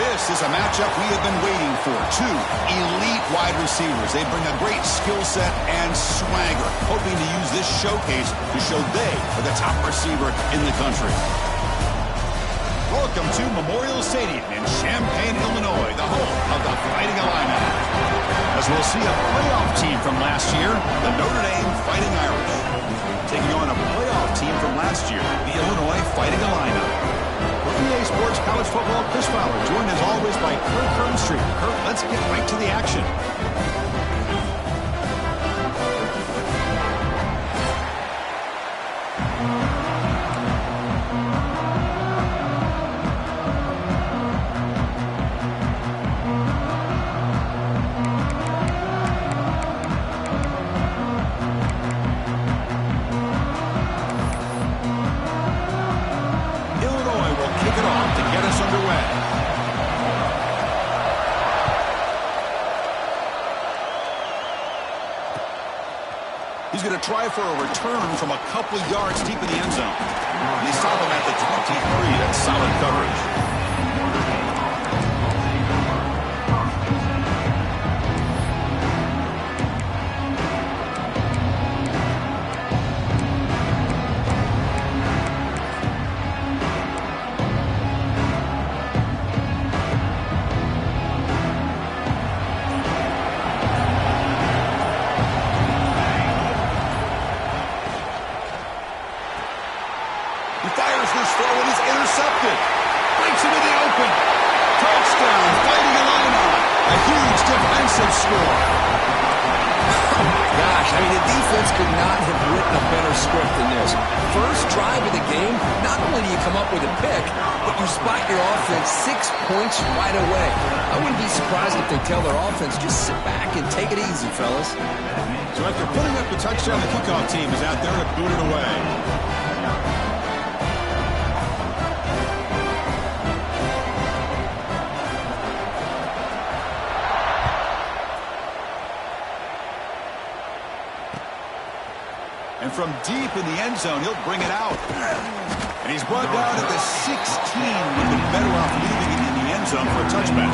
This is a matchup we have been waiting for. Two elite wide receivers. They bring a great skill set and swagger, hoping to use this showcase to show they are the top receiver in the country. Welcome to Memorial Stadium in Champaign, Illinois, the home of the Fighting Illini. As we'll see a playoff team from last year, the Notre Dame Fighting Irish, taking on a playoff team from last year, the Illinois Fighting Illini. For EA Sports College Football, Chris Fowler, joined as always by Kirk Hearnstreet. Kirk, let's get right to the action. He's going to try for a return from a couple yards deep in the end zone. They stop him at the 23. That's solid coverage. Right away. I wouldn't be surprised if they tell their offense, just sit back and take it easy, fellas. So after putting up the touchdown, the kickoff team is out there to boot it away. And from deep in the end zone, he'll bring it out. And he's brought down at the 16. Would have been better off leaving it in the end zone for a touchback.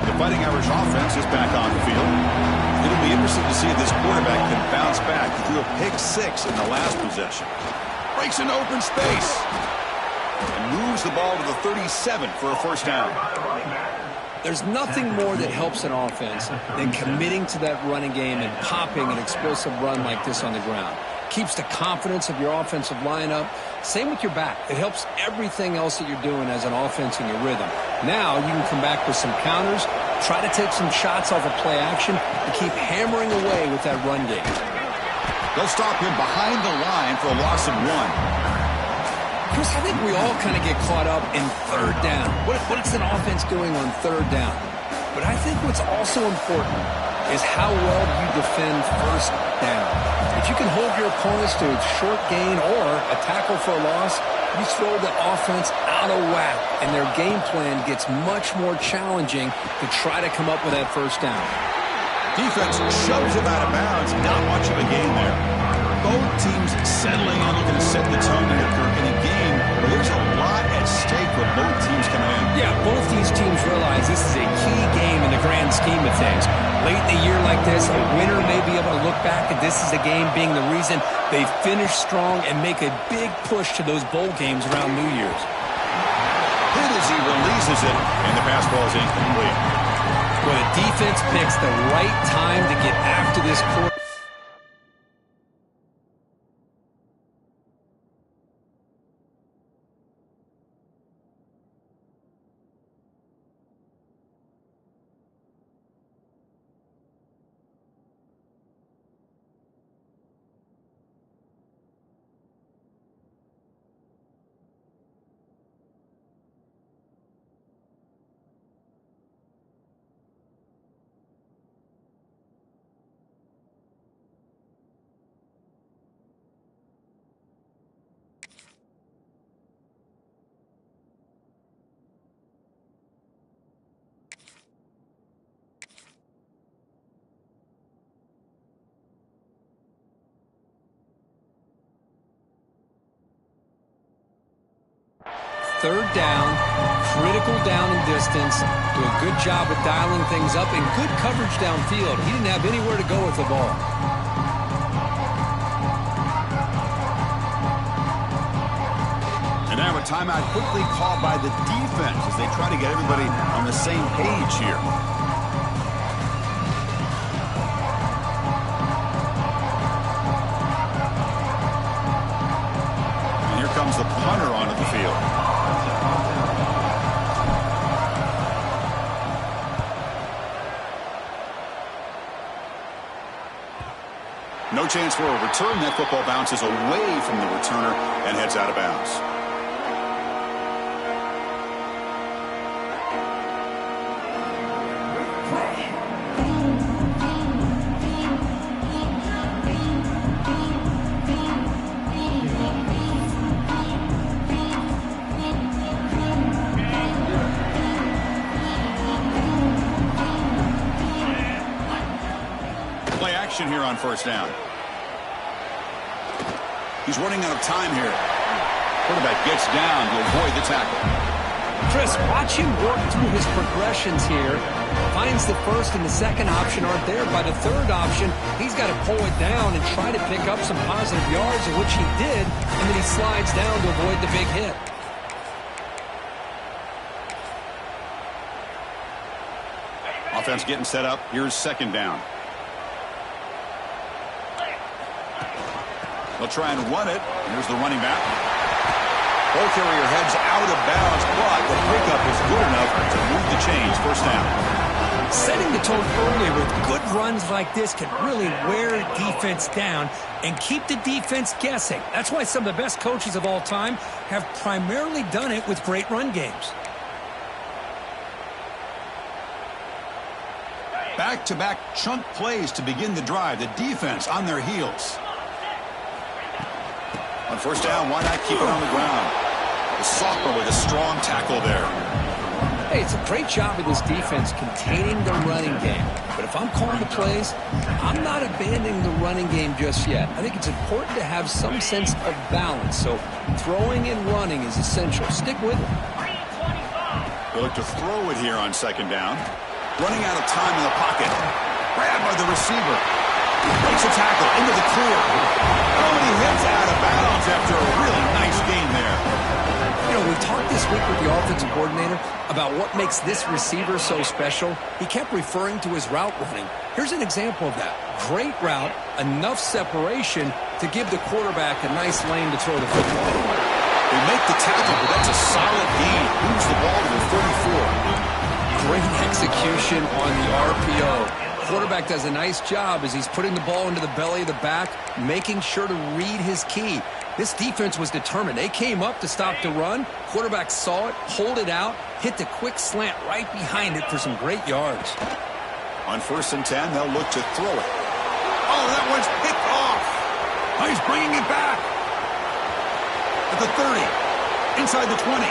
The Fighting Irish offense is back on the field. It'll be interesting to see if this quarterback can bounce back. He threw a pick 6 in the last possession. Breaks into open space. And moves the ball to the 37 for a first down. There's nothing more that helps an offense than committing to that running game and popping an explosive run like this on the ground. Keeps the confidence of your offensive lineup. Same with your back. It helps everything else that you're doing as an offense in your rhythm. Now you can come back with some counters, try to take some shots off of play action, and keep hammering away with that run game. They'll stop him behind the line for a loss of 1. Chris, I think we all kind of get caught up in third down. What's an offense doing on third down? But I think what's also important is how well you defend first down. If you can hold your opponents to a short gain or a tackle for a loss, you throw the offense out of whack, and their game plan gets much more challenging to try to come up with that first down. Defense shoves him out of bounds. Not much of a gain there. Both teams settling in, looking to set the tone here, Kirk, in a game where there's a lot at stake with both teams coming in. Yeah, both these teams realize this is a key game in the grand scheme of things. Late in the year like this, a winner may be able to look back at this as a game being the reason they finish strong and make a big push to those bowl games around New Year's. Hit as he releases it, and the pass ball is incomplete. Well, the defense picks the right time to get after this quarterback. third down, critical down and distance, do a good job of dialing things up, and good coverage downfield. He didn't have anywhere to go with the ball. And now a timeout quickly called by the defense as they try to get everybody on the same page here. And here comes the punter onto the field. No chance for a return. That football bounces away from the returner and heads out of bounds. Here on first down. He's running out of time here. Quarterback gets down to avoid the tackle. Chris, watch him work through his progressions here. Finds the first and the second option aren't there. By the third option, he's got to pull it down and try to pick up some positive yards, of which he did, and then he slides down to avoid the big hit. Offense getting set up. Here's second down. They'll try and run it. Here's the running back. Ball carrier heads out of bounds, but the pickup is good enough to move the chains. First down. Setting the tone early with good runs like this can really wear defense down and keep the defense guessing. That's why some of the best coaches of all time have primarily done it with great run games. Back-to-back chunk plays to begin the drive. The defense on their heels. On first down, why not keep it on the ground? The sophomore with a strong tackle there. Hey, it's a great job of this defense containing the running game. But if I'm calling the plays, I'm not abandoning the running game just yet. I think it's important to have some sense of balance. So throwing and running is essential. Stick with it. They look to throw it here on second down. Running out of time in the pocket. Grabbed by the receiver. Breaks a tackle into the clear. Oh, and he hits out of bounds after a really nice game there. You know, we talked this week with the offensive coordinator about what makes this receiver so special. He kept referring to his route running. Here's an example of that. Great route, enough separation to give the quarterback a nice lane to throw the football. They make the tackle, but that's a solid gain. Moves the ball to the 34. Great execution on the RPO. Quarterback does a nice job as he's putting the ball into the belly of the back, making sure to read his key. This defense was determined. They came up to stop the run. Quarterback saw it, pulled it out, hit the quick slant right behind it for some great yards. On first and 10, they'll look to throw it. Oh, that one's picked off. Oh, he's bringing it back. At the 30, inside the 20.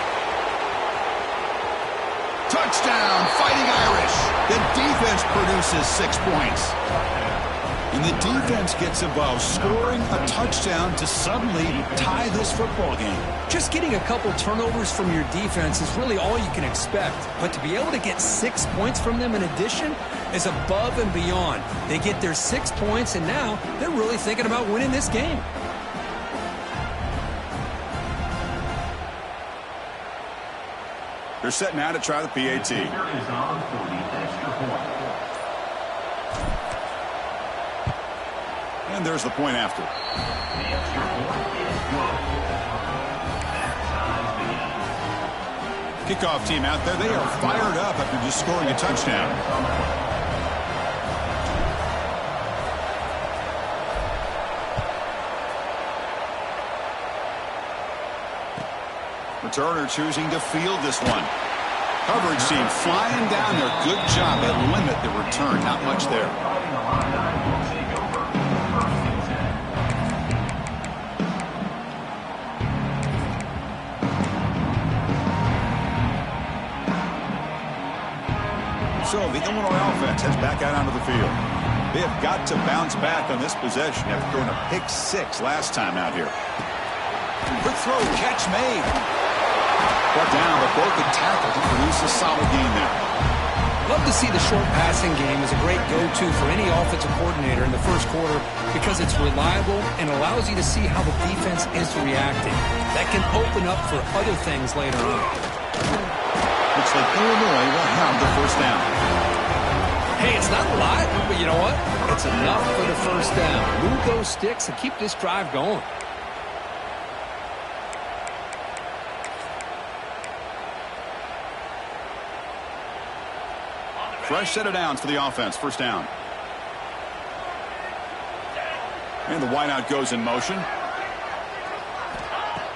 Touchdown, Fighting Irish. The defense produces 6 points. And the defense gets involved, scoring a touchdown to suddenly tie this football game. Just getting a couple turnovers from your defense is really all you can expect. But to be able to get 6 points from them in addition is above and beyond. They get their 6 points, and now they're really thinking about winning this game. They're set now to try the PAT. And there's the point after. Kickoff team out there. They are fired up after just scoring a touchdown. Returner choosing to field this one. Coverage team flying down there. Good job. They limit the return. Not much there. So the Illinois offense heads back out onto the field. They have got to bounce back on this possession after throwing a pick 6 last time out here. Quick throw, catch made. Brought down, but broke the tackle to produce a solid gain there. Love to see the short passing game as a great go-to for any offensive coordinator in the first quarter because it's reliable and allows you to see how the defense is reacting. That can open up for other things later on. Looks like Illinois will have the first down. Hey, it's not a lot, but you know what? It's enough for the first down. Move those sticks and keep this drive going. Fresh set of downs for the offense. First down. And the wideout goes in motion.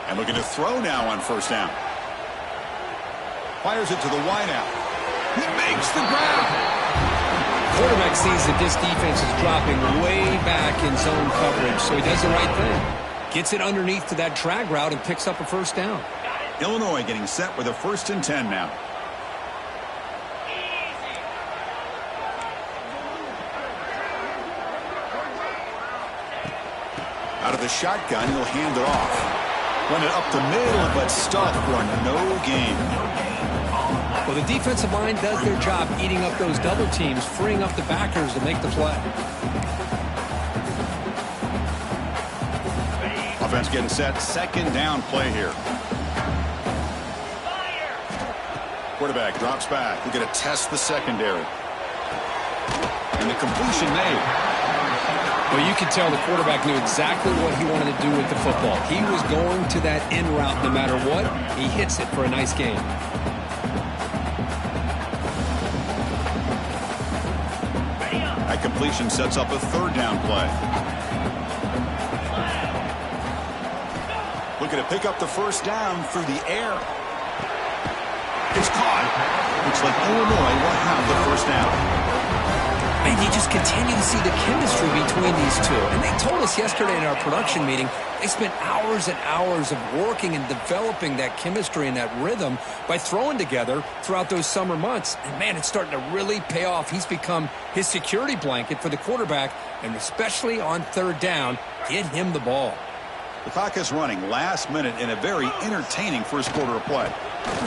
And looking to throw now on first down. Fires it to the wideout. He makes the grab. Quarterback sees that this defense is dropping way back in zone coverage, so he does the right thing. Gets it underneath to that drag route and picks up a first down. Illinois getting set with a 1st and 10 now. Out of the shotgun, he'll hand it off. Run it up the middle, but stuck for no gain. Well, the defensive line does their job eating up those double teams, freeing up the backers to make the play. Offense getting set. 2nd down play here. Quarterback drops back. We're going to test the secondary. And the completion made. Well, you could tell the quarterback knew exactly what he wanted to do with the football. He was going to that in route no matter what. He hits it for a nice gain. That completion sets up a 3rd down play. Looking to pick up the first down through the air. It's caught. Looks like Illinois will have the first down. And you just continue to see the chemistry between these two. And they told us yesterday in our production meeting, they spent hours and hours of working and developing that chemistry and that rhythm by throwing together throughout those summer months. And, man, it's starting to really pay off. He's become his security blanket for the quarterback, and especially on 3rd down, get him the ball. The clock is running last minute in a very entertaining first quarter of play.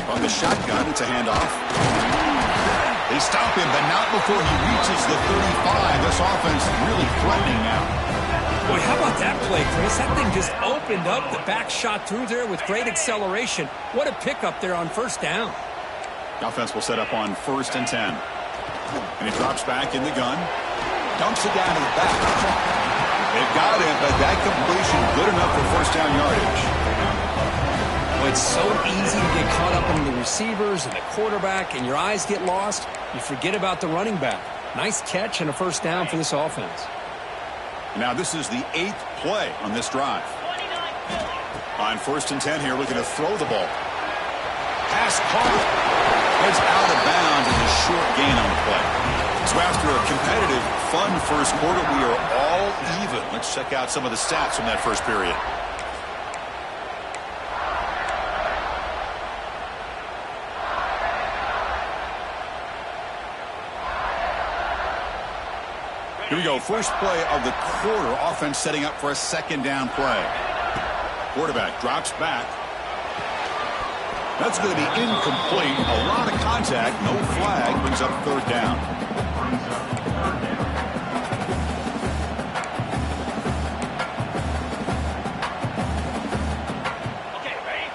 On the shotgun, it's a handoff. They stop him, but not before he reaches the 35. This offense really threatening now. Boy, how about that play, Chris? That thing just opened up. The back shot through there with great acceleration. What a pickup there on first down. The offense will set up on 1st and 10. And he drops back in the gun. Dumps it down to the back. They've got it, but that completion good enough for first down yardage. Well, it's so easy to get caught up in the receivers and the quarterback, and your eyes get lost. You forget about the running back. Nice catch and a first down for this offense. Now this is the 8th play on this drive. On 1st and 10 here, looking to throw the ball. Pass caught. It's out of bounds and a short gain on the play. So after a competitive, fun first quarter, we are all even. Let's check out some of the stats from that first period. Here we go. First play of the quarter. Offense setting up for a 2nd down play. Quarterback drops back. That's going to be incomplete. A lot of contact. No flag. Brings up 3rd down. Okay, ready?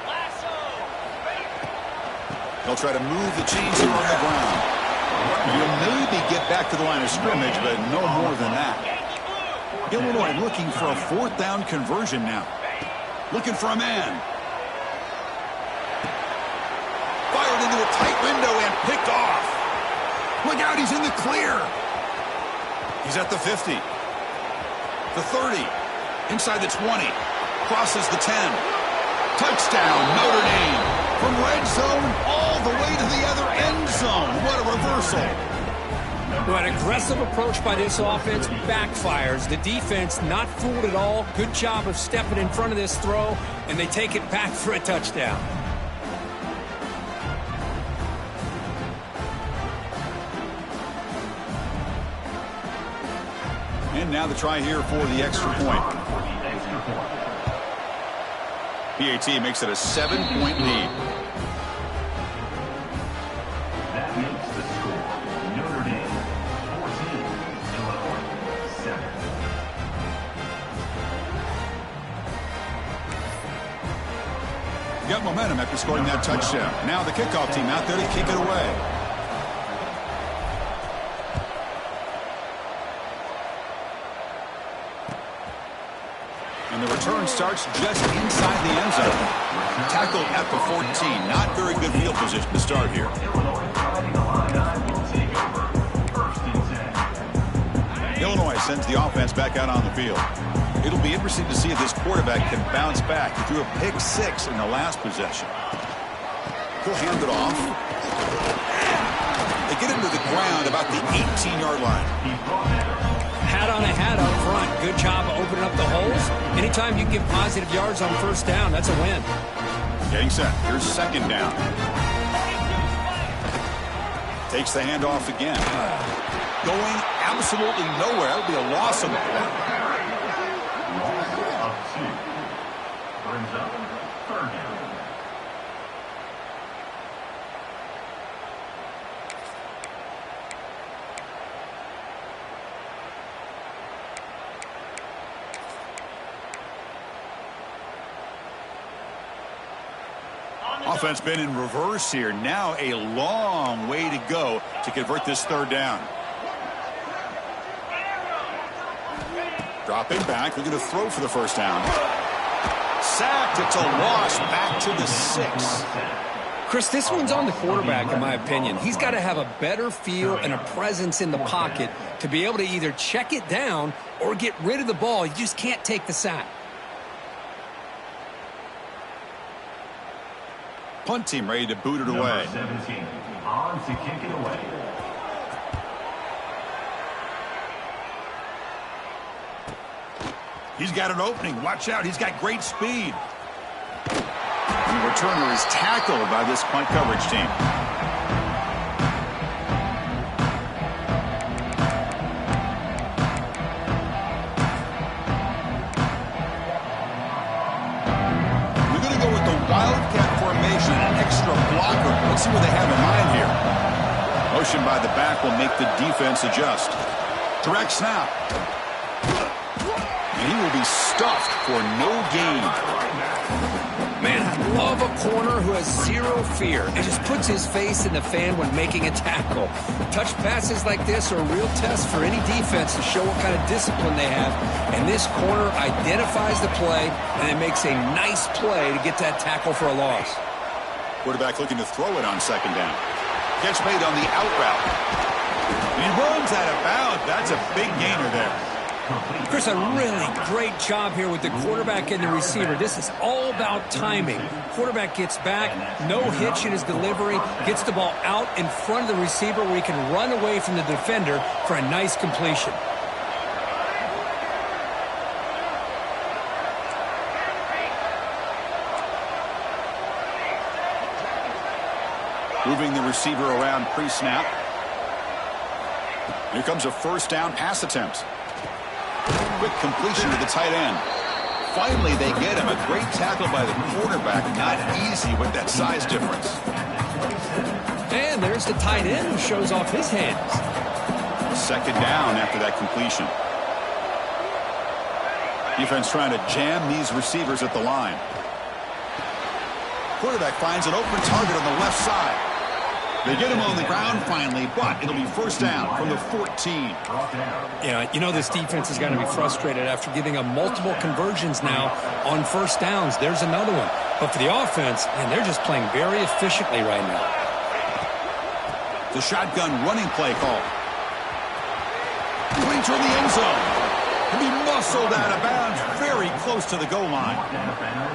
Lasso. They'll try to move the chains here on the ground. You'll maybe get back to the line of scrimmage, but no more than that. Illinois looking for a 4th down conversion now. Looking for a man. Fired into a tight window and picked off. Look out, he's in the clear. He's at the 50. The 30. Inside the 20. Crosses the 10. Touchdown, Notre Dame. From red zone all the way to the other end zone. What a reversal. Well, an aggressive approach by this offense backfires. The defense not fooled at all. Good job of stepping in front of this throw, and they take it back for a touchdown. And now the try here for the extra point. PAT makes it a 7-point lead. That makes the score Notre Dame 14, Illinois 7. Got momentum after scoring that touchdown. Now the kickoff team out there to kick it away. And the return starts just inside the end zone. Tackled at the 14. Not very good field position to start here. Illinois sends the offense back out on the field. It'll be interesting to see if this quarterback can bounce back. He threw a pick 6 in the last possession. He'll hand it off. They get him to the ground about the 18-yard line. Hat on a hat up front. Good job of opening up the holes. Anytime you can get positive yards on first down, that's a win. Getting set. Here's second down. Takes the handoff again. Going absolutely nowhere. That'll be a loss on the play. Loss of 2. Brings up third down. Offense been in reverse here. Now a long way to go to convert this third down. Dropping back. We're going to throw for the first down. Sacked. It's a loss back to the 6. Chris, this one's on the quarterback, in my opinion. He's got to have a better feel and a presence in the pocket to be able to either check it down or get rid of the ball. You just can't take the sack. Punt team ready to boot it away. 17 on to kick it away. He's got an opening. Watch out. He's got great speed. And the returner is tackled by this punt coverage team. We're going to go with the Wildcat formation, an extra blocker. Let's see what they have in mind here. Motion by the back will make the defense adjust. Direct snap. And he will be stuffed for no gain. Man, I love a corner who has zero fear and just puts his face in the fan when making a tackle. Touch passes like this are a real test for any defense to show what kind of discipline they have. And this corner identifies the play and it makes a nice play to get that tackle for a loss. Quarterback looking to throw it on second down. Catch made on the out route. And he runs out of bounds. That's a big gainer there. Chris, a really great job here with the quarterback and the receiver. This is all about timing. Quarterback gets back, no hitch in his delivery, gets the ball out in front of the receiver where he can run away from the defender for a nice completion. Moving the receiver around pre-snap. Here comes a first down pass attempt. Quick completion to the tight end. Finally, they get him. A great tackle by the quarterback. Not easy with that size difference. And there's the tight end who shows off his hands. Second down after that completion. Defense trying to jam these receivers at the line. Quarterback finds an open target on the left side. They get him on the ground finally, but it'll be first down from the 14. Yeah, you know this defense has got to be frustrated after giving up multiple conversions now on first downs. There's another one. But for the offense, man, they're just playing very efficiently right now. The shotgun running play call. Going toward the end zone. And he muscled out of bounds very close to the goal line.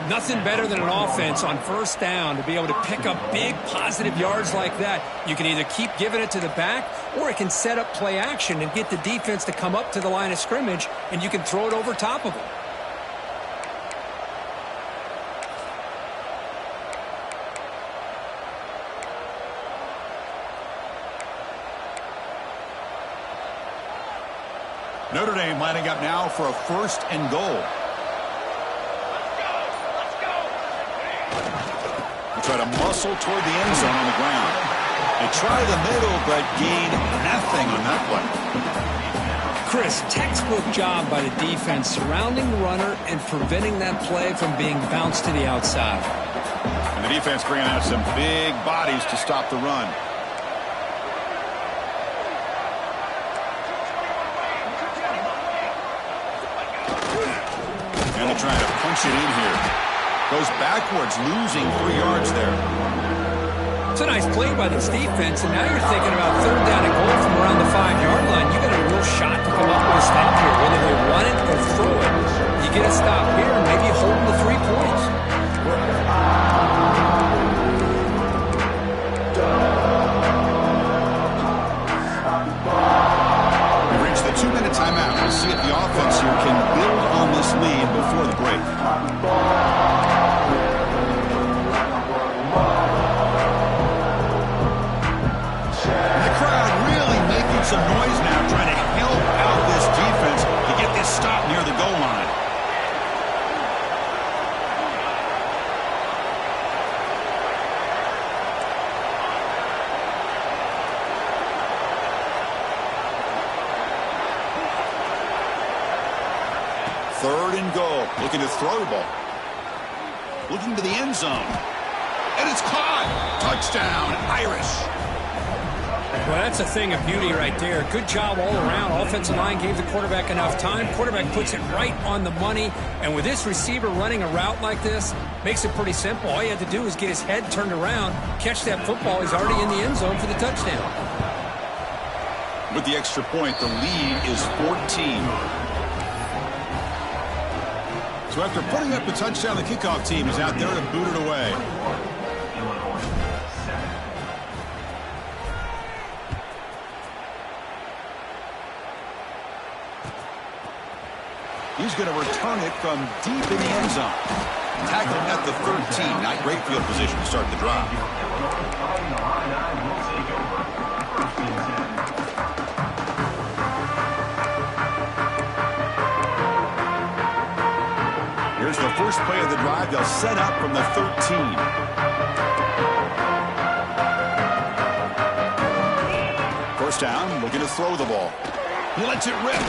Nothing better than an offense on first down to be able to pick up big positive yards like that. You can either keep giving it to the back or it can set up play action and get the defense to come up to the line of scrimmage and you can throw it over top of them. Notre Dame lining up now for a first and goal. Try to muscle toward the end zone on the ground. They try the middle, but gain nothing on that play. Chris, textbook job by the defense surrounding the runner and preventing that play from being bounced to the outside. And the defense bringing out some big bodies to stop the run. And they're trying to punch it in here. Goes backwards, losing 3 yards there. It's a nice play by this defense, and now you're thinking about third down and goal from around the 5-yard line. You got a real shot to come up with a stop here, whether they run it or throw it. You get a stop here, and maybe you hold them to 3 points. We've reached the 2-minute timeout. We'll see if the offense here can build on this lead before the break. Some noise now trying to help out this defense to get this stop near the goal line. Third and goal. Looking to throw the ball. Looking to the end zone. And it's caught. Touchdown, Irish. Well, that's a thing of beauty right there. Good job all around. Offensive line gave the quarterback enough time. Quarterback puts it right on the money. And with this receiver running a route like this, makes it pretty simple. All you had to do is get his head turned around, catch that football. He's already in the end zone for the touchdown. With the extra point, the lead is 14. So after putting up the touchdown, the kickoff team is out there to boot it away. He's going to return it from deep in the end zone. Tackling at the 13. Not great field position to start the drive. Here's the first play of the drive. They'll set up from the 13. First down, looking to throw the ball. He lets it rip.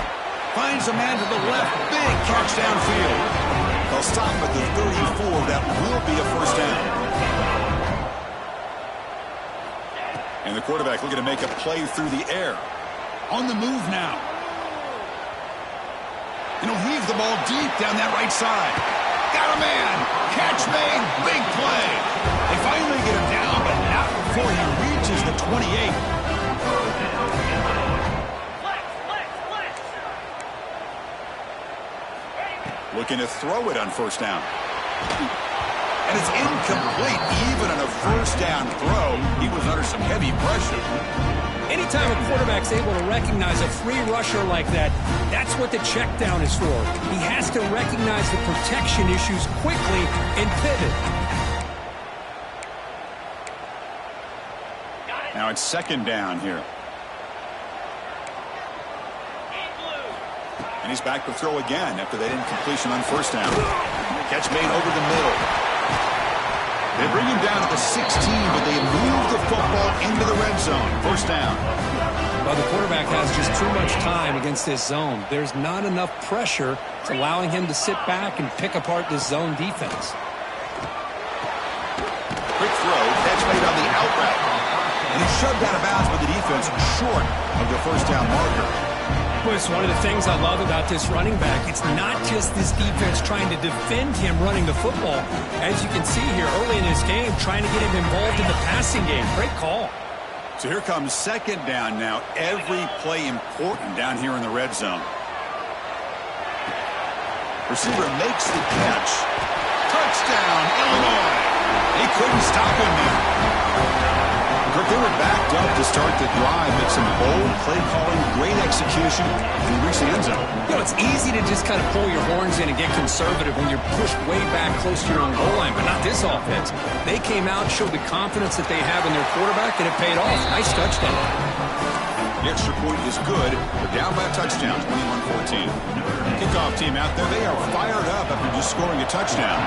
Finds a man to the left. Big catch downfield. They'll stop at the 34. That will be a first down. And the quarterback looking to make a play through the air. On the move now. And he'll heave the ball deep down that right side. Got a man. Catch made. Big play. They finally get him down, but not before he reaches the 28. Looking to throw it on first down. And it's incomplete. Even on a first down throw, he was under some heavy pressure. Anytime a quarterback's able to recognize a free rusher like that, that's what the check down is for. He has to recognize the protection issues quickly and pivot. Now it's second down here. And he's back to throw again after that incompletion on first down. Catch made over the middle. They bring him down to the 16, but they move the football into the red zone. First down. Well, the quarterback has just too much time against this zone. There's not enough pressure. It's allowing him to sit back and pick apart this zone defense. Quick throw. Catch made on the out route. And he's shoved out of bounds by the defense short of the first down marker. Well, it's one of the things I love about this running back. It's not just this defense trying to defend him running the football. As you can see here early in this game, trying to get him involved in the passing game. Great call. So here comes second down now. Every play important down here in the red zone. Receiver makes the catch. Touchdown, Illinois. They couldn't stop him there. But they were backed up to start the drive, but some bold play calling, great execution, and he reached the end zone. You know, it's easy to just kind of pull your horns in and get conservative when you're pushed way back close to your own goal line, but not this offense. They came out, showed the confidence that they have in their quarterback, and it paid off. Nice touchdown. The extra point is good. They're down by a touchdown, 21-14. Kickoff team out there, they are fired up after just scoring a touchdown.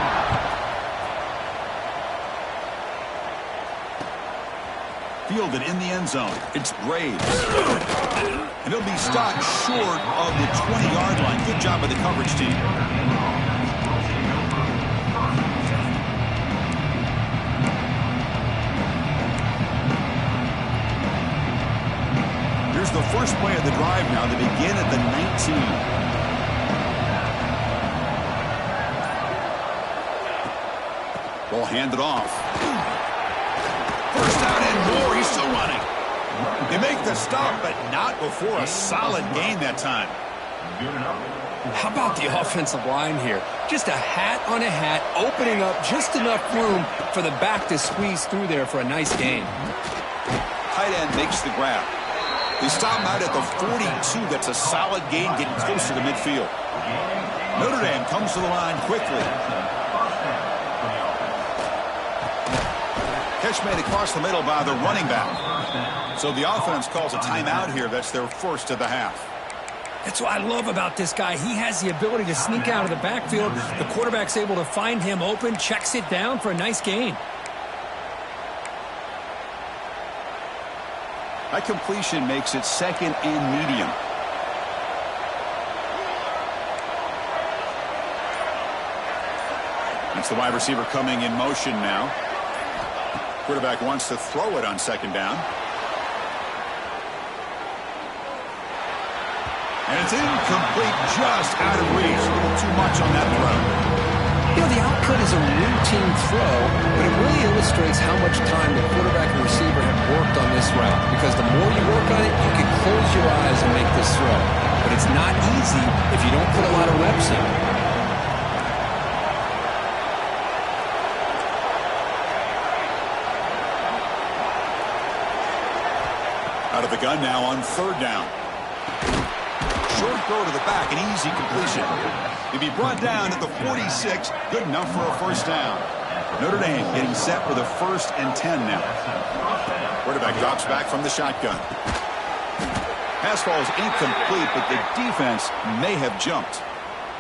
Fielded in the end zone. It's Graves. And he'll be stopped short of the 20-yard line. Good job by the coverage team. Here's the first play of the drive now. They begin at the 19. Ball handed off. First down and more. He's still running. They make the stop, but not before a solid gain that time. How about the offensive line here? Just a hat on a hat, opening up just enough room for the back to squeeze through there for a nice gain. Tight end makes the grab. They stop him out at the 42. That's a solid gain, getting closer to midfield. Notre Dame comes to the line quickly. Catch made across the middle by the running back. So the offense calls a timeout here. That's their first of the half. That's what I love about this guy. He has the ability to sneak out of the backfield. The quarterback's able to find him open, checks it down for a nice gain. That completion makes it second and medium. That's the wide receiver coming in motion now. Quarterback wants to throw it on second down. And it's incomplete, just out of reach. A little too much on that throw. You know, the output is a routine throw, but it really illustrates how much time the quarterback and receiver have worked on this route. Because the more you work on it, you can close your eyes and make this throw. But it's not easy if you don't put a lot of reps in. Out of the gun now on third down. Short throw to the back, an easy completion. He'll be brought down at the 46, good enough for a first down. Notre Dame getting set with a 1st and 10 now. Quarterback drops back from the shotgun. Pass ball is incomplete, but the defense may have jumped.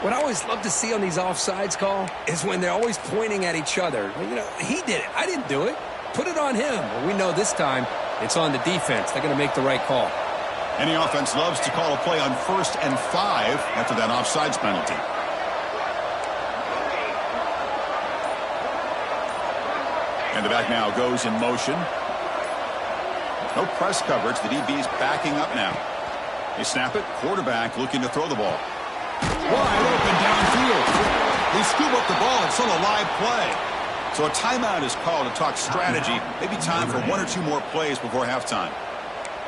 What I always love to see on these offsides call is when they're always pointing at each other. You know, he did it. I didn't do it. Put it on him. Well, we know this time it's on the defense. They're going to make the right call. Any offense loves to call a play on 1st and 5 after that offsides penalty. And the back now goes in motion. No press coverage. The DB's backing up now. They snap it. Quarterback looking to throw the ball. Wide open downfield. They scoop up the ball. It's still a live play. So a timeout is called to talk strategy. Maybe time for 1 or 2 more plays before halftime.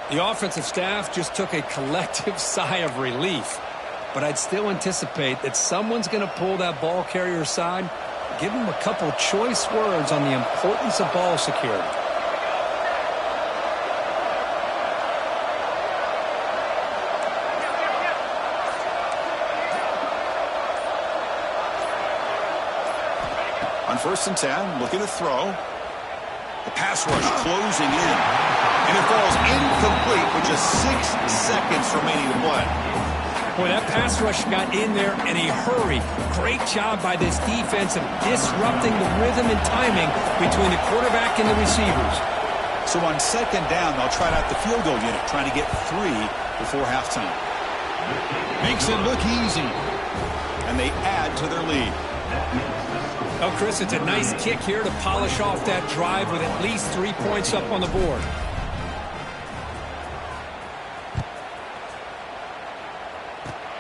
The offensive staff just took a collective sigh of relief. But I'd still anticipate that someone's going to pull that ball carrier aside, give him a couple choice words on the importance of ball security. On 1st and 10, looking to throw. The pass rush closing in. And it falls incomplete with just 6 seconds remaining to play. Boy, that pass rush got in there in a hurry. Great job by this defense of disrupting the rhythm and timing between the quarterback and the receivers. So on 2nd down, they'll try out the field goal unit, trying to get 3 before halftime. Makes it look easy. And they add to their lead. Oh, Chris, it's a nice kick here to polish off that drive with at least 3 points up on the board.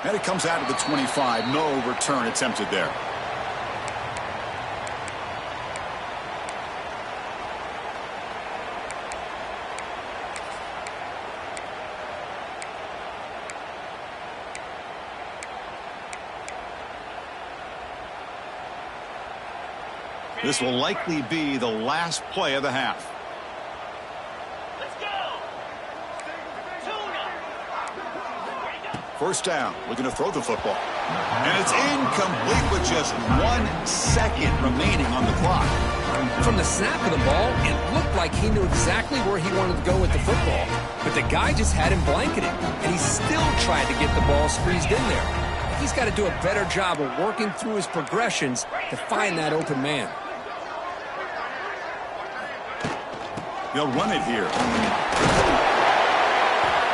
And it comes out of the 25. No return attempted there. This will likely be the last play of the half. Let's go. 1st down, looking to throw the football. And it's incomplete with just 1 second remaining on the clock. From the snap of the ball, it looked like he knew exactly where he wanted to go with the football. But the guy just had him blanketed, and he still tried to get the ball squeezed in there. He's got to do a better job of working through his progressions to find that open man. He'll run it here.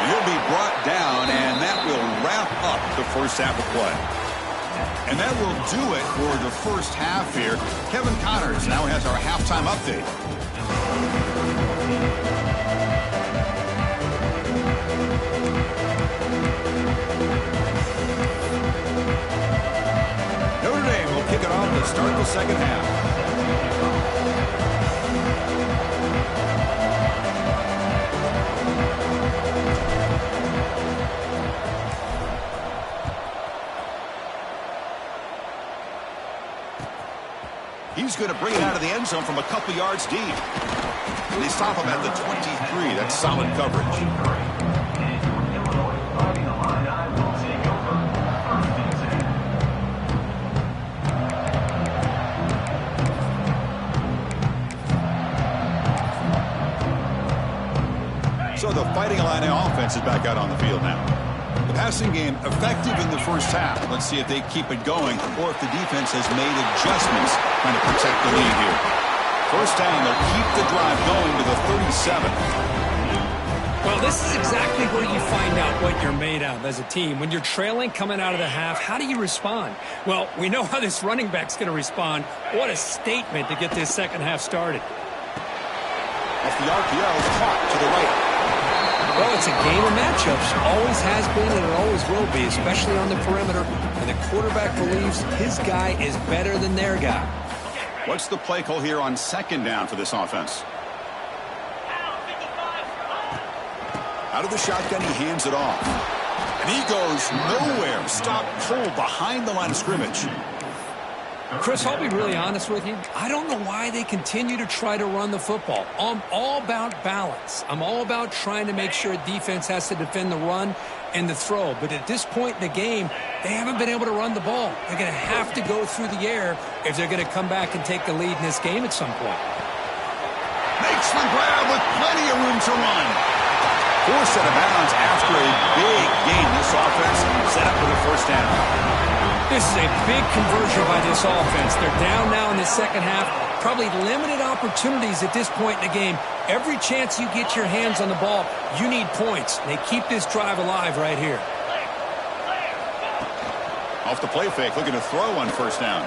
He'll be brought down, and that will wrap up the first half of play. And that will do it for the first half here. Kevin Connors now has our halftime update. Notre Dame will kick it off to start the second half. He's going to bring it out of the end zone from a couple yards deep. They stop him at the 23. That's solid coverage. So the Fighting Illini offense is back out on the field now. The passing game effective in the first half. Let's see if they keep it going or if the defense has made adjustments trying to protect the lead here. First down, they'll keep the drive going to the 37. Well, this is exactly where you find out what you're made of as a team. When you're trailing coming out of the half, how do you respond? Well, we know how this running back's going to respond. What a statement to get this second half started. Off the RPO, caught to the right. Well, it's a game of matchups. Always has been and it always will be, especially on the perimeter. And the quarterback believes his guy is better than their guy. What's the play call here on second down for this offense? Out of the shotgun, he hands it off. And he goes nowhere. Stop cold behind the line of scrimmage. Chris, I'll be really honest with you. I don't know why they continue to try to run the football. I'm all about balance. I'm all about trying to make sure defense has to defend the run and the throw. But at this point in the game, they haven't been able to run the ball. They're going to have to go through the air if they're going to come back and take the lead in this game at some point. Makes the grab with plenty of room to run. Forced out of bounds after a big gain. This offense set up for the first down. This is a big conversion by this offense. They're down now in the second half. Probably limited opportunities at this point in the game. Every chance you get your hands on the ball, you need points. They keep this drive alive right here. Off the play fake, looking to throw on first down.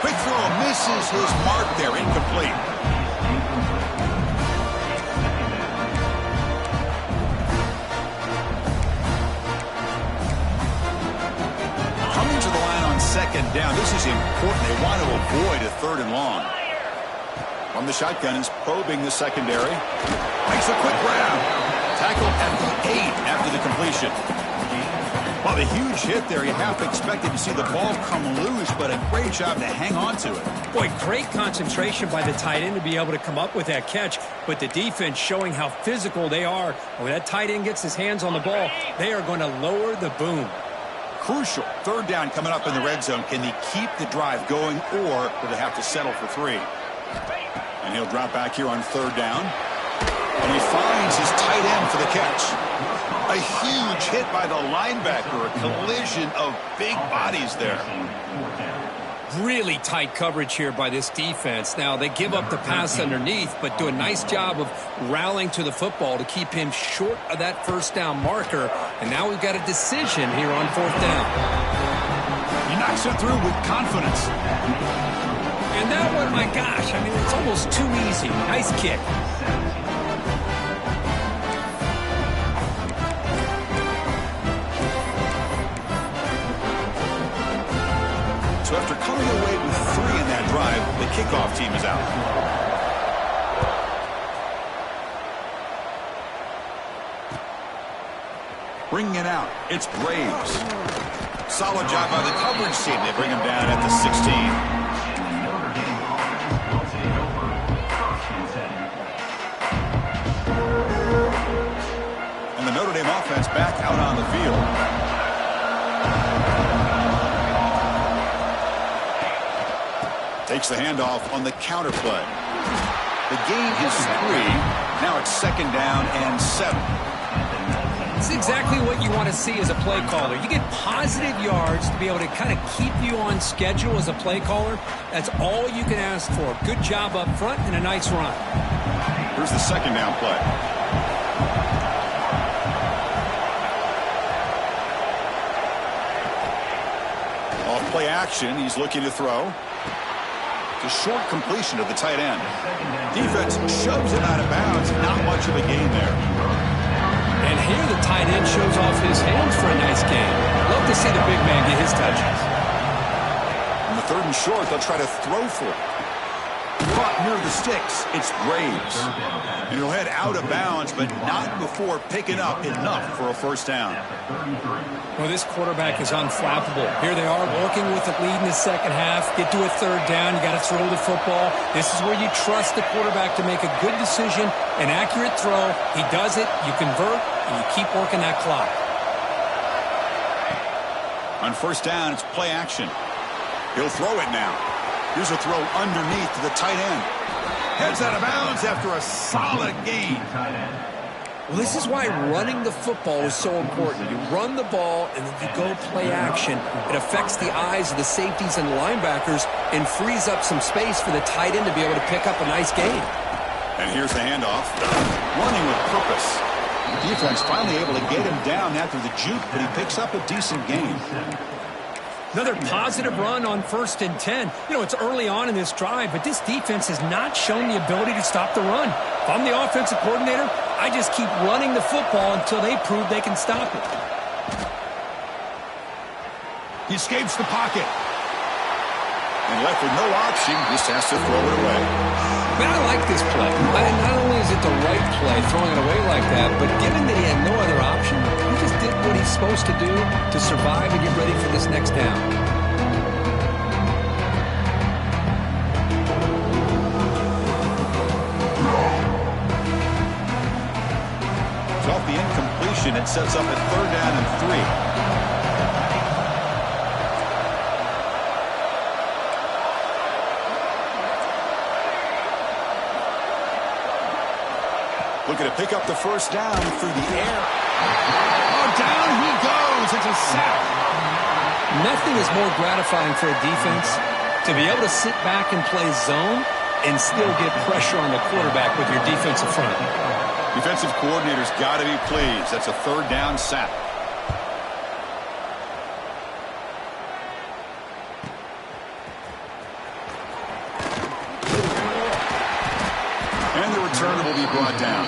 Quick throw, misses his mark there, incomplete. Coming to the line on second down. This is important. They want to avoid a third and long. From the shotgun, he's probing the secondary. Makes a quick grab. Tackle at the 8 after the completion. Well, the huge hit there. You half expected to see the ball come loose, but a great job to hang on to it. Boy, great concentration by the tight end to be able to come up with that catch, but the defense showing how physical they are. When that tight end gets his hands on the ball, they are going to lower the boom. Crucial. Third down coming up in the red zone. Can he keep the drive going, or will they have to settle for 3? And he'll drop back here on third down. And he finds his tight end for the catch. A huge hit by the linebacker. A collision of big bodies there. Really tight coverage here by this defense. Now, they give up the pass underneath, but do a nice job of rallying to the football to keep him short of that first down marker. And now we've got a decision here on fourth down. He knocks it through with confidence. And that one, my gosh, I mean, it's almost too easy. Nice kick. So after coming away with 3 in that drive, the kickoff team is out. Bringing it out, it's Graves. Solid job by the coverage team. They bring him down at the 16. And the Notre Dame offense back out on the field. Takes the handoff on the counter play. The gain is 3. Now it's second down and 7. It's exactly what you want to see as a play caller. You get positive yards to be able to kind of keep you on schedule as a play caller. That's all you can ask for. Good job up front and a nice run. Here's the second down play. Off play action, he's looking to throw. It's a short completion to the tight end. Defense shoves him out of bounds. Not much of a gain there. And here the tight end shows off his hands for a nice gain. Love to see the big man get his touches. On the third and short, they'll try to throw for it. Caught near the sticks. It's Graves. And he'll head out of bounds, but not before picking up enough for a first down. Well, this quarterback is unflappable. Here they are working with the lead in the second half. Get to a third down. You got to throw the football. This is where you trust the quarterback to make a good decision, an accurate throw. He does it. You convert, and you keep working that clock. On first down, it's play action. He'll throw it now. Here's a throw underneath to the tight end. Heads out of bounds after a solid gain. Well, this is why running the football is so important. You run the ball, and then you go play action. It affects the eyes of the safeties and the linebackers and frees up some space for the tight end to be able to pick up a nice gain. And here's the handoff. Running with purpose. Defense finally able to get him down after the juke, but he picks up a decent gain. Another positive run on 1st and 10. You know, it's early on in this drive, but this defense has not shown the ability to stop the run. If I'm the offensive coordinator, I just keep running the football until they prove they can stop it. He escapes the pocket. And left with no option, just has to throw it away. Man, I like this play. Not only is it the right play, throwing it away like that, but given that he had no other option, he just did what he's supposed to do to survive and get ready for this next down. It's off the incompletion. It sets up at 3rd down and 3. Looking to pick up the first down through the air. Oh, down he goes. It's a sack. Nothing is more gratifying for a defense to be able to sit back and play zone and still get pressure on the quarterback with your defensive front. Defensive coordinator's got to be pleased. That's a 3rd down sack. And the return will be brought down.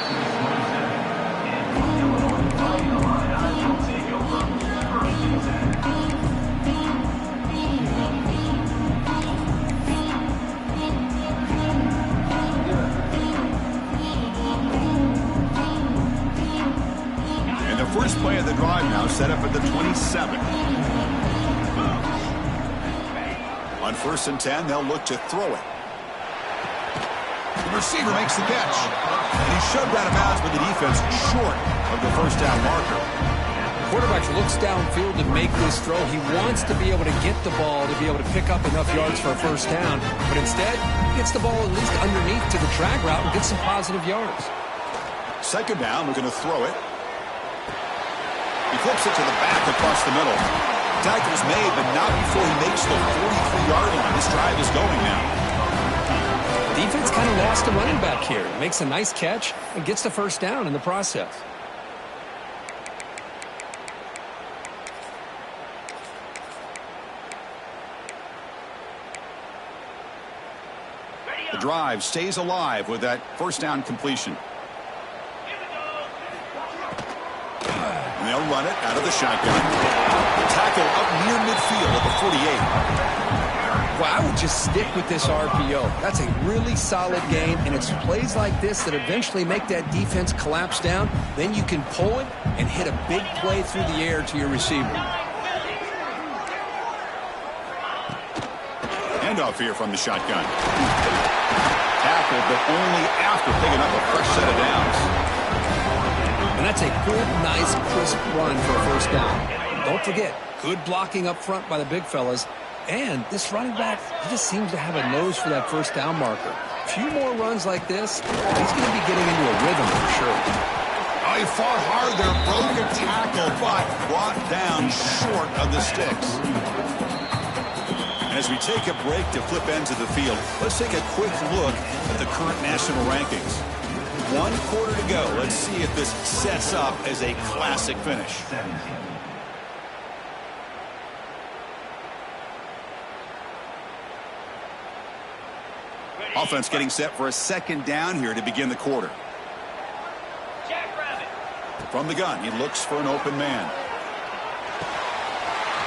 And the first play of the drive now set up at the 27. On 1st and 10, they'll look to throw it. The receiver makes the catch. And he's shoved out of bounds with the defense short of the first down marker. The quarterback looks downfield to make this throw. He wants to be able to get the ball to be able to pick up enough yards for a first down. But instead, he gets the ball at least underneath to the drag route and gets some positive yards. 2nd down, we're going to throw it. He flips it to the back across the middle. Tackle's made, but not before he makes the 43-yard line. This drive is going now. Defense kind of lost a running back here. Makes a nice catch and gets the first down in the process. The drive stays alive with that first down completion. And they'll run it out of the shotgun. The tackle up near midfield at the 48. Well, I would just stick with this RPO. That's a really solid game, and it's plays like this that eventually make that defense collapse down. Then you can pull it and hit a big play through the air to your receiver. Handoff here from the shotgun. Tackled, but only after picking up a fresh set of downs. And that's a good, nice, crisp run for a first down. Don't forget, good blocking up front by the big fellas. And this running back, he just seems to have a nose for that first down marker. A few more runs like this, he's going to be getting into a rhythm for sure. Oh, he fought hard there, broke a tackle, but brought down short of the sticks. And as we take a break to flip ends of the field, let's take a quick look at the current national rankings. 1 quarter to go. Let's see if this sets up as a classic finish. Offense getting set for a 2nd down here to begin the quarter. From the gun, he looks for an open man.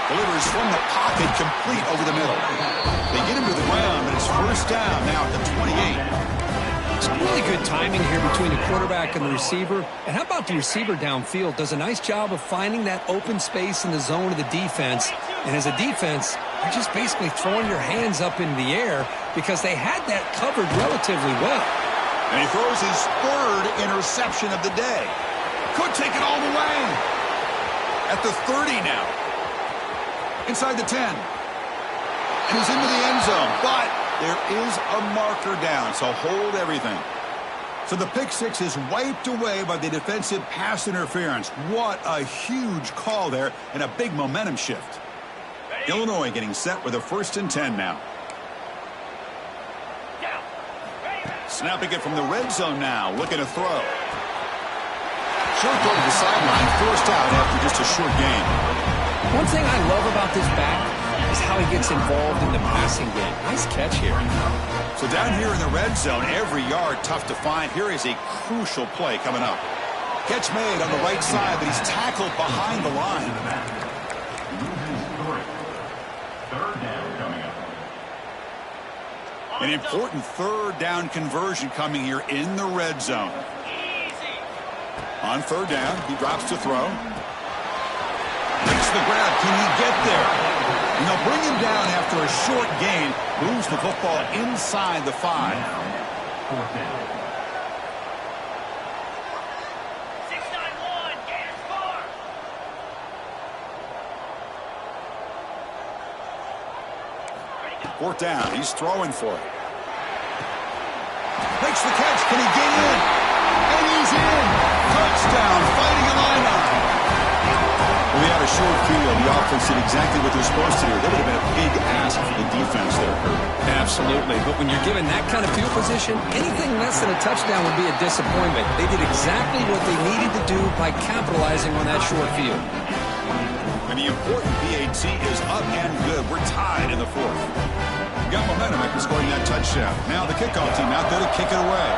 Delivers from the pocket, complete over the middle. They get him to the ground, but it's 1st down now at the 28. It's really good timing here between the quarterback and the receiver. And how about the receiver downfield? Does a nice job of finding that open space in the zone of the defense. And as a defense, you're just basically throwing your hands up in the air because they had that covered relatively well. And he throws his 3rd interception of the day. Could take it all the way. At the 30 now. Inside the 10. And he's into the end zone, but there is a marker down, so hold everything. So the pick 6 is wiped away by the defensive pass interference. What a huge call there and a big momentum shift. Illinois getting set with a 1st and 10 now. Snapping it from the red zone now, looking to throw. Short throw to the sideline, forced out after just a short gain. One thing I love about this back is how he gets involved in the passing game. Nice catch here. So down here in the red zone, every yard tough to find. Here is a crucial play coming up. Catch made on the right side, but he's tackled behind the line. 3rd down coming up. An important 3rd down conversion coming here in the red zone. On 3rd down, he drops to throw. Makes the grab. Can he get there? And they'll bring him down after a short gain. Moves the football inside the 5. 4th down. 691, Gators score. Fourth down. He's throwing for it. Makes the catch. Can he get in? And he's in. Touchdown. Fighting Illini. Well, we had a short field. The offense did exactly what they're supposed to do. That would have been a big ask for the defense there, Kurt. Absolutely. But when you're given that kind of field position, anything less than a touchdown would be a disappointment. They did exactly what they needed to do by capitalizing on that short field. And the important BAT is up and good. We're tied in the 4th. Got momentum after scoring that touchdown. Now the kickoff team out there to kick it away.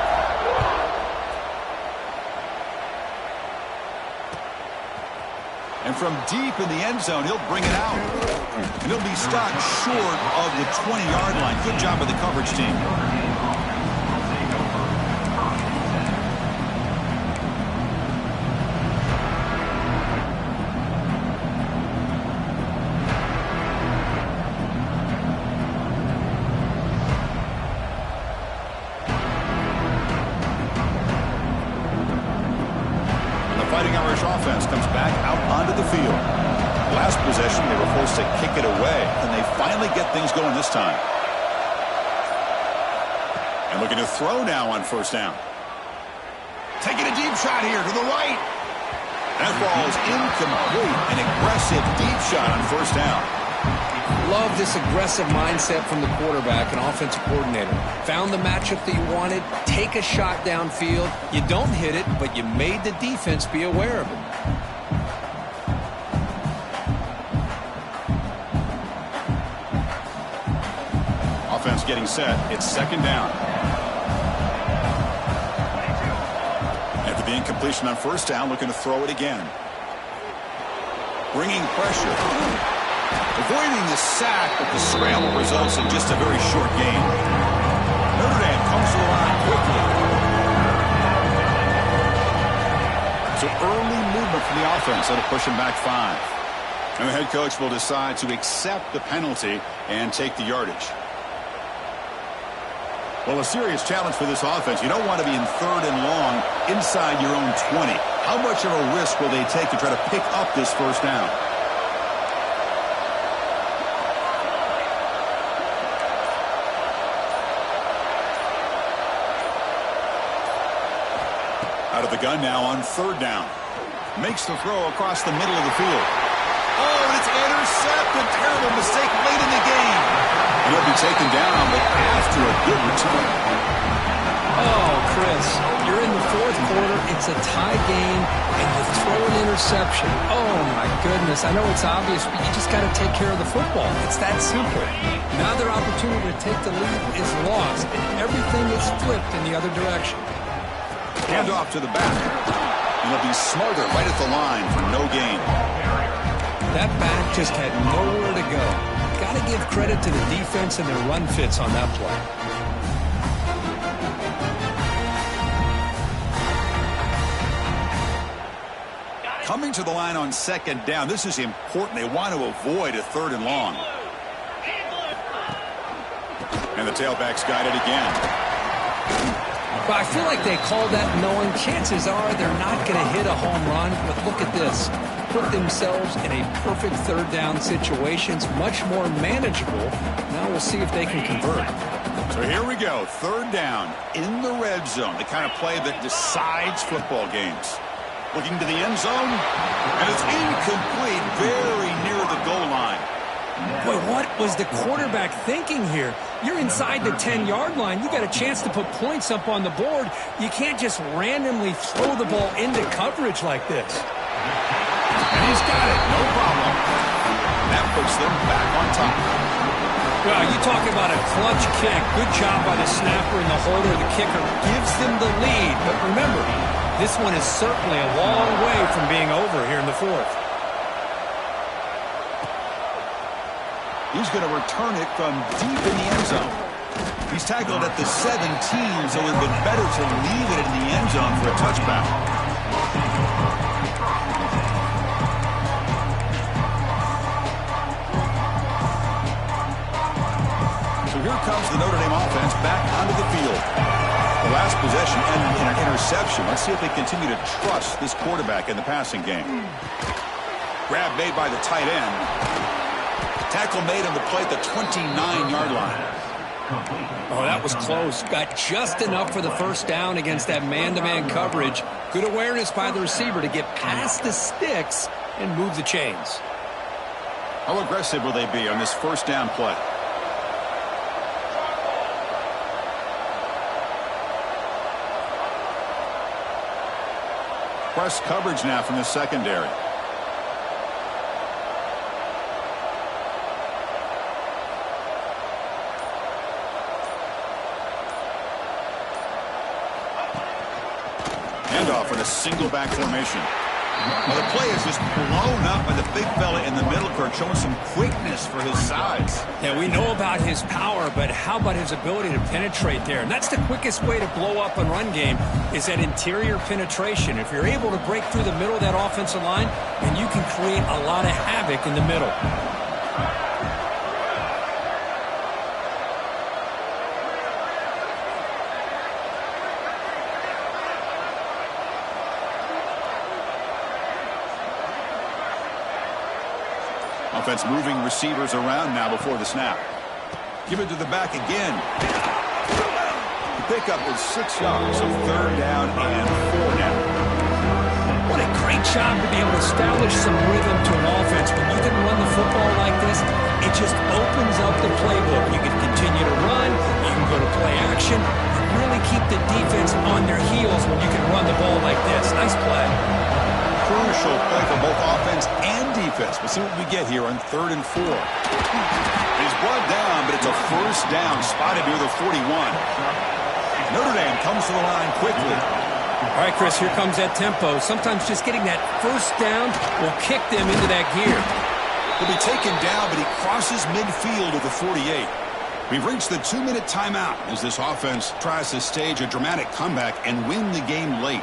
And from deep in the end zone, he'll bring it out. And he'll be stopped short of the 20-yard line. Good job of the coverage team. Fighting Irish offense comes back out onto the field. Last possession, they were forced to kick it away, and they finally get things going this time. And looking to throw now on 1st down. Taking a deep shot here to the right. That ball is incomplete. An aggressive deep shot on 1st down. Love this aggressive mindset from the quarterback and offensive coordinator. Found the matchup that you wanted, take a shot downfield. You don't hit it, but you made the defense be aware of it. Offense getting set. It's 2nd down. After the incompletion on 1st down, looking to throw it again. Bringing pressure. Avoiding the sack, but the scramble results in just a very short gain. Notre Dame comes to the line quickly. So early movement from the offense. That'll push him back 5. And the head coach will decide to accept the penalty and take the yardage. Well, a serious challenge for this offense. You don't want to be in 3rd and long inside your own 20. How much of a risk will they take to try to pick up this 1st down? Out of the gun now on 3rd down. Makes the throw across the middle of the field. Oh, and it's intercepted. Terrible mistake late in the game. And he'll be taken down, but after a good return. Oh, Chris, you're in the fourth quarter. It's a tie game, and you throw an interception. Oh, my goodness. I know it's obvious, but you just got to take care of the football. It's that simple. Now their opportunity to take the lead is lost, and everything is flipped in the other direction. Hand off to the back. And he'll be smarter right at the line for no gain. That back just had nowhere to go. Got to give credit to the defense and their run fits on that play. Coming to the line on second down. This is important. They want to avoid a 3rd and long. And the tailback's got it again. But I feel like they called that knowing chances are they're not going to hit a home run. But look at this. Put themselves in a perfect 3rd down situations, much more manageable. Now we'll see if they can convert. So here we go. 3rd down in the red zone. The kind of play that decides football games. Looking to the end zone, and it's incomplete, very near the goal line. Boy, what was the quarterback thinking here? You're inside the 10-yard line. You got a chance to put points up on the board. You can't just randomly throw the ball into coverage like this. And he's got it, no problem. That puts them back on top. Well, you talk about a clutch kick. Good job by the snapper and the holder. The kicker gives them the lead. But remember, this one is certainly a long way from being over here in the 4th. He's going to return it from deep in the end zone. He's tackled at the 17, so it would have been better to leave it in the end zone for a touchback. So here comes the Notre Dame offense back onto the field. The last possession ended in an interception. Let's see if they continue to trust this quarterback in the passing game. Grab made by the tight end. Tackle made on the play at the 29-yard line. Oh, that was close. Got just enough for the first down against that man-to-man coverage. Good awareness by the receiver to get past the sticks and move the chains. How aggressive will they be on this first down play? Press coverage now from the secondary. Handoff in a single back formation. Well, the play is just blown up by the big fella in the middle court, showing some quickness for his size. Yeah, we know about his power, but how about his ability to penetrate there? And that's the quickest way to blow up a run game is that interior penetration. If you're able to break through the middle of that offensive line, then you can create a lot of havoc in the middle. Offense moving receivers around now before the snap. Give it to the back again. The pickup is 6 yards, so 3rd down and 4 now. What a great job to be able to establish some rhythm to an offense. When you can run the football like this, it just opens up the playbook. You can continue to run, you can go to play action, really keep the defense on their heels when you can run the ball like this. Nice play. Crucial play for both offense and defense. We'll see what we get here on 3rd and 4. He's brought down, but it's a first down spotted near the 41. Notre Dame comes to the line quickly. All right, Chris, here comes that tempo. Sometimes just getting that first down will kick them into that gear. He'll be taken down, but he crosses midfield of the 48. We've reached the 2-minute timeout as this offense tries to stage a dramatic comeback and win the game late.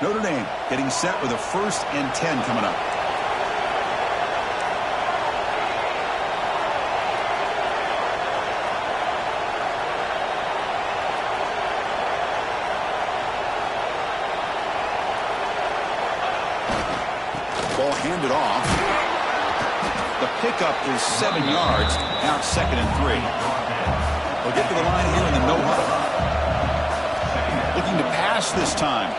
Notre Dame getting set with a 1st and 10 coming up. Ball handed off. The pickup is 7 yards. Now it's 2nd and 3. They'll get to the line here in the no huddle. Looking to pass this time.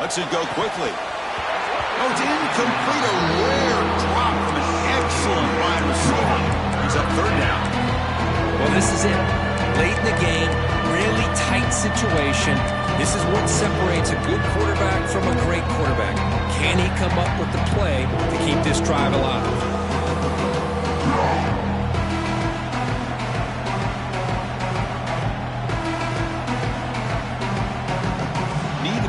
Lets it go quickly. Oh, it's incomplete. A rare drop from an excellent wide receiver. Brings up third down. Well, this is it. Late in the game, really tight situation. This is what separates a good quarterback from a great quarterback. Can he come up with the play to keep this drive alive?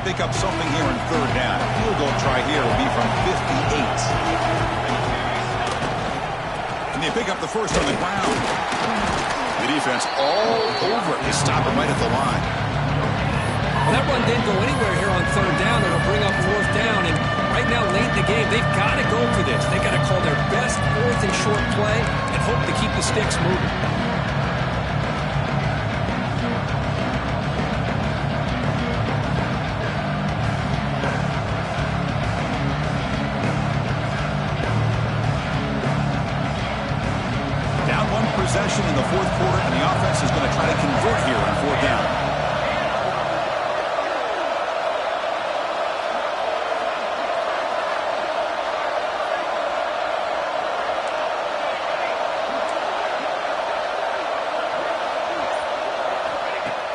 Pick up something here on third down. A field goal try here will be from 58. And they pick up the first on the ground. The defense all over it. They stop it right at the line. That run didn't go anywhere here on third down. It'll bring up fourth down. And right now, late in the game, they've got to go for this. They've got to call their best fourth and short play and hope to keep the sticks moving. Possession in the fourth quarter, and the offense is going to try to convert here on fourth down.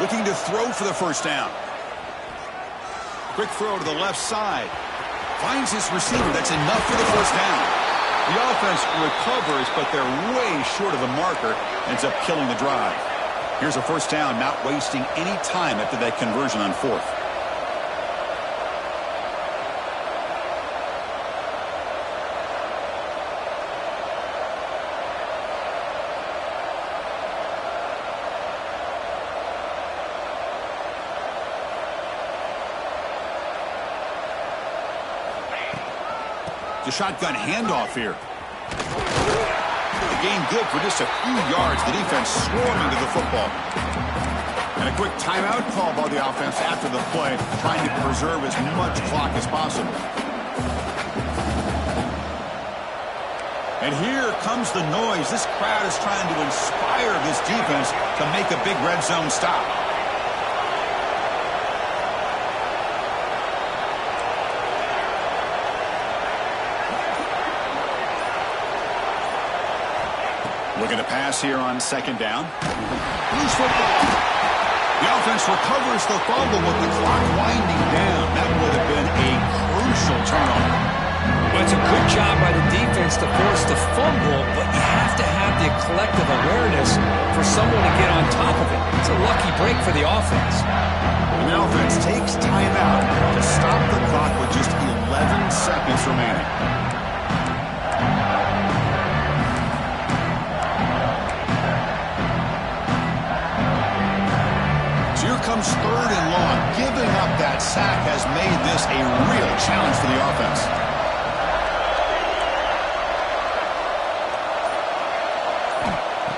Looking to throw for the first down. Quick throw to the left side. Finds his receiver. That's enough for the first down. The offense recovers, but they're way short of the marker. Ends up killing the drive. Here's a first down, not wasting any time after that conversion on fourth. The shotgun handoff here. The gain good for just a few yards. The defense swarming to the football. And a quick timeout call by the offense after the play, trying to preserve as much clock as possible. And here comes the noise. This crowd is trying to inspire this defense to make a big red zone stop. Looking to pass here on second down. Loose football. The offense recovers the fumble with the clock winding down. That would have been a crucial turnover. Well, it's a good job by the defense to force the fumble, but you have to have the collective awareness for someone to get on top of it. It's a lucky break for the offense. And the offense takes timeout to stop the clock with just 11 seconds remaining. Comes third and long. Giving up that sack has made this a real challenge for the offense.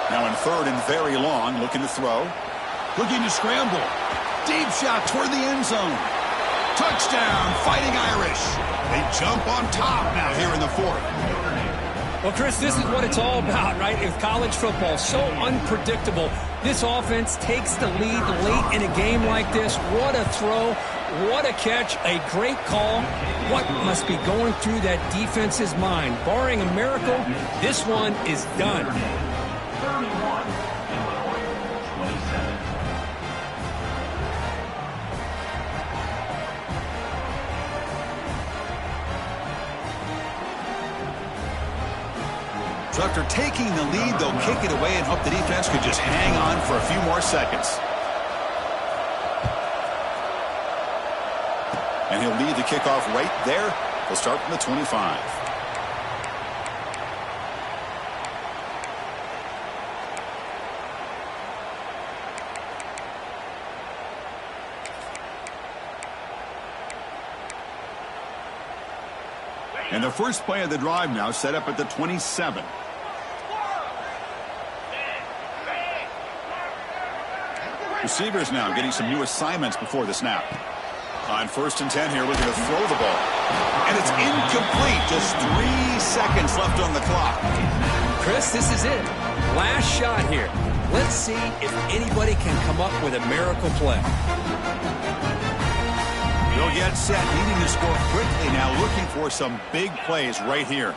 Now in third and very long, looking to throw. Looking to scramble. Deep shot toward the end zone. Touchdown, Fighting Irish. They jump on top now here in the fourth. Well, Chris, this is what it's all about, right? With college football, so unpredictable. This offense takes the lead late in a game like this. What a throw. What a catch. A great call. What must be going through that defense's mind? Barring a miracle, this one is done. 31, Illinois, 27. So after taking the lead, they'll kick it away and hope the defense could just hang on for a few more seconds. And he'll lead the kickoff right there. They'll start from the 25. And the first play of the drive now set up at the 27. Receivers now getting some new assignments before the snap. On 1st and 10 here, looking to throw the ball. And it's incomplete. Just 3 seconds left on the clock. Chris, this is it. Last shot here. Let's see if anybody can come up with a miracle play. They'll get set, needing to score quickly now, looking for some big plays right here.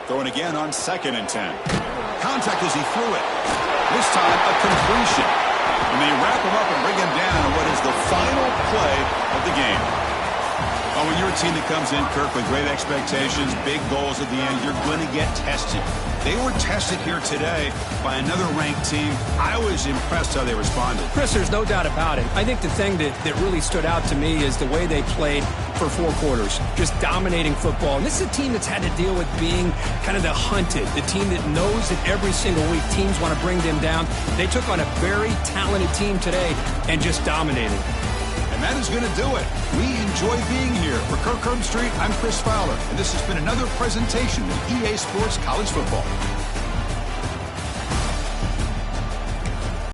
Throwing again on 2nd and 10. Contact as he threw it. This time a completion. And they wrap him up and bring him down on what is the final play of the game. Oh, when you're a team that comes in, Kirk, with great expectations, big goals at the end, you're going to get tested. They were tested here today by another ranked team. I was impressed how they responded. Chris, there's no doubt about it. I think the thing that really stood out to me is the way they played for 4 quarters, just dominating football. And this is a team that's had to deal with being kind of the hunted, the team that knows that every single week teams want to bring them down. They took on a very talented team today and just dominated. And that is going to do it. We enjoy being here. For Kirk Herbstreit, I'm Chris Fowler, and this has been another presentation of EA Sports College Football.